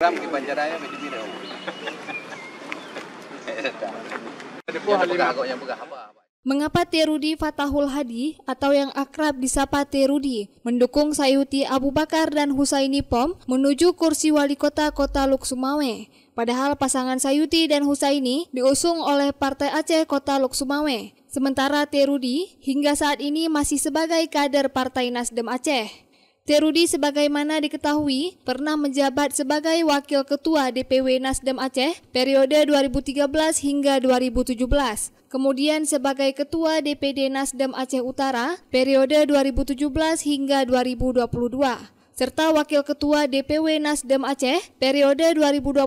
Ram ke Banjaraya di video. Mengapa T. Rudi Fatahul Hadi atau yang akrab disapa T. Rudi mendukung Sayuti Abu Bakar dan Husaini Pom menuju kursi wali kota Kota Luk Sumawe? Padahal pasangan Sayuti dan Husaini diusung oleh Partai Aceh Kota Luk Sumawe. Sementara T. Rudi hingga saat ini masih sebagai kader Partai Nasdem Aceh. T. Rudi sebagaimana diketahui pernah menjabat sebagai Wakil Ketua DPW Nasdem Aceh periode 2013 hingga 2017. Kemudian sebagai Ketua DPD Nasdem Aceh Utara periode 2017 hingga 2022. Serta Wakil Ketua DPW Nasdem Aceh periode 2022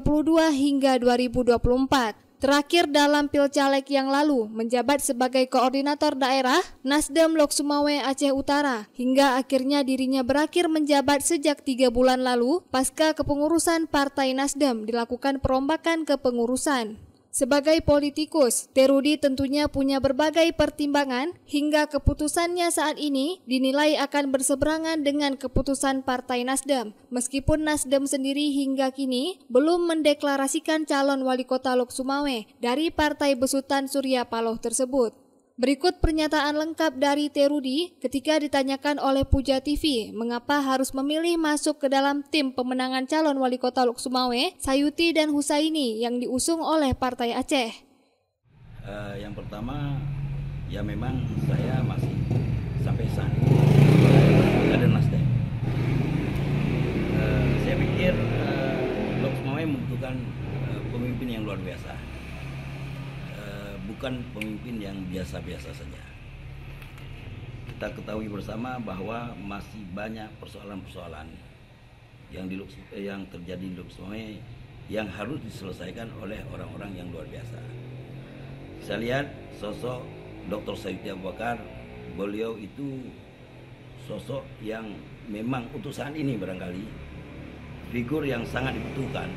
hingga 2024. Terakhir dalam Pilcaleg yang lalu menjabat sebagai Koordinator Daerah Nasdem Lok Sumawe Aceh Utara hingga akhirnya dirinya berakhir menjabat sejak 3 bulan lalu pasca kepengurusan Partai Nasdem dilakukan perombakan kepengurusan. Sebagai politikus, T. Rudi tentunya punya berbagai pertimbangan hingga keputusannya saat ini dinilai akan berseberangan dengan keputusan Partai Nasdem. Meskipun Nasdem sendiri hingga kini belum mendeklarasikan calon wali kota Lok Sumawe dari Partai Besutan Surya Paloh tersebut. Berikut pernyataan lengkap dari T. Rudi ketika ditanyakan oleh Puja TV mengapa harus memilih masuk ke dalam tim pemenangan calon wali kota Lok Sumawe, Sayuti dan Husaini yang diusung oleh Partai Aceh. Yang pertama, ya memang saya masih sampai saat ini kader Nasdem. Saya pikir Lok Sumawe membutuhkan pemimpin yang luar biasa. Bukan pemimpin yang biasa-biasa saja. Kita ketahui bersama bahwa masih banyak persoalan-persoalan yang terjadi di Lok Sumawe yang harus diselesaikan oleh orang-orang yang luar biasa. Saya lihat sosok Dr. Sayuti Abu Bakar, beliau itu sosok yang memang untuk saat ini barangkali figur yang sangat dibutuhkan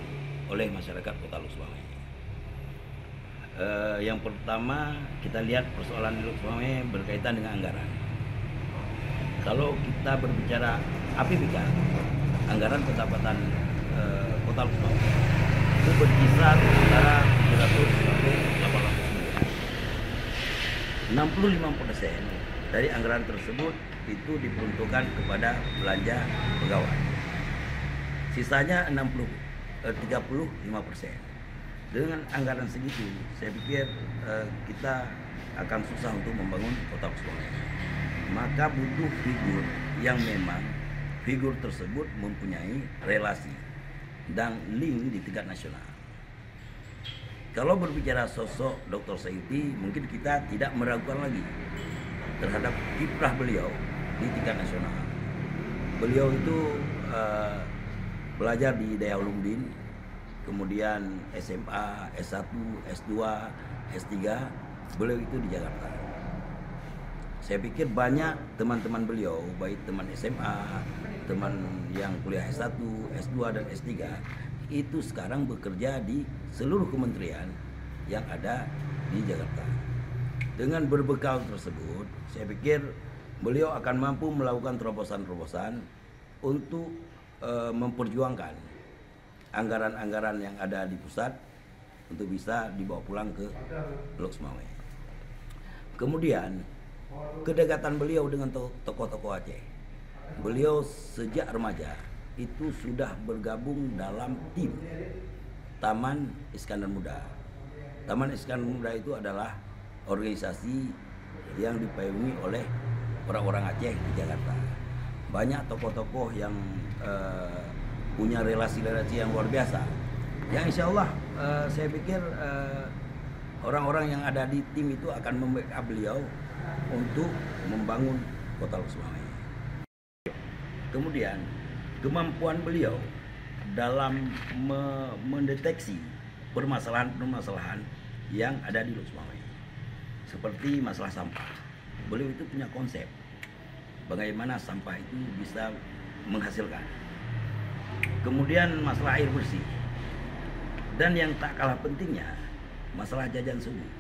oleh masyarakat Kota Lok Sumawe. Yang pertama kita lihat persoalan di Lok Sumawe berkaitan dengan anggaran. Kalau kita berbicara APBK, anggaran pendapatan Kota Lok Sumawe itu berkisar antara 700 sampai 800 miliar. 65% dari anggaran tersebut itu diperuntukkan kepada belanja pegawai. Sisanya 35%. Dengan anggaran segitu, saya pikir kita akan susah untuk membangun Kota Lok Sumawe. Maka butuh figur yang memang figur tersebut mempunyai relasi dan link di tingkat nasional. Kalau berbicara sosok Dr. Sayuti, mungkin kita tidak meragukan lagi terhadap kiprah beliau di tingkat nasional. Beliau itu belajar di Daya Ulumuddin, kemudian SMA, S1, S2, S3, beliau itu di Jakarta. Saya pikir banyak teman-teman beliau, baik teman SMA, teman yang kuliah S1, S2, dan S3, itu sekarang bekerja di seluruh kementerian yang ada di Jakarta. Dengan berbekal tersebut, saya pikir beliau akan mampu melakukan terobosan-terobosan untuk memperjuangkan anggaran-anggaran yang ada di pusat untuk bisa dibawa pulang ke Lok Sumawe. Kemudian kedekatan beliau dengan tokoh-tokoh Aceh. Beliau sejak remaja itu sudah bergabung dalam tim Taman Iskandar Muda. Taman Iskandar Muda itu adalah organisasi yang dipayungi oleh orang-orang Aceh di Jakarta. Banyak tokoh-tokoh yang punya relasi-relasi yang luar biasa. Yang insya Allah saya pikir orang-orang yang ada di tim itu akan membackup beliau untuk membangun Kota Lok Sumawe. Kemudian kemampuan beliau dalam mendeteksi permasalahan-permasalahan yang ada di Lok Sumawe, seperti masalah sampah. Beliau itu punya konsep bagaimana sampah itu bisa menghasilkan. Kemudian masalah air bersih. Dan yang tak kalah pentingnya, masalah jajan subuh.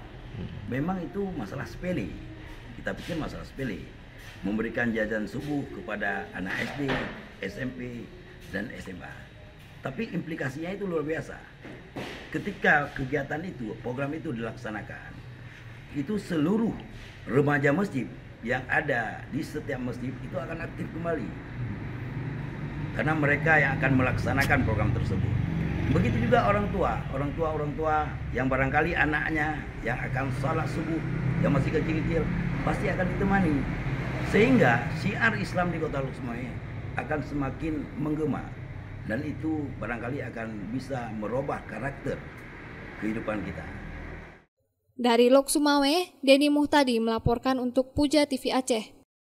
Memang itu masalah sepele. Kita pikir masalah sepele. Memberikan jajan subuh kepada anak SD, SMP, dan SMA. Tapi implikasinya itu luar biasa. Ketika kegiatan itu, program itu dilaksanakan, itu seluruh remaja masjid yang ada di setiap masjid itu akan aktif kembali. Karena mereka yang akan melaksanakan program tersebut. Begitu juga orang tua yang barangkali anaknya yang akan salat subuh, yang masih kecil-kecil, pasti akan ditemani. Sehingga syiar Islam di Kota Lok Sumawe akan semakin menggema. Dan itu barangkali akan bisa merubah karakter kehidupan kita. Dari Lok Sumawe, Denny Muhtadi melaporkan untuk Puja TV Aceh.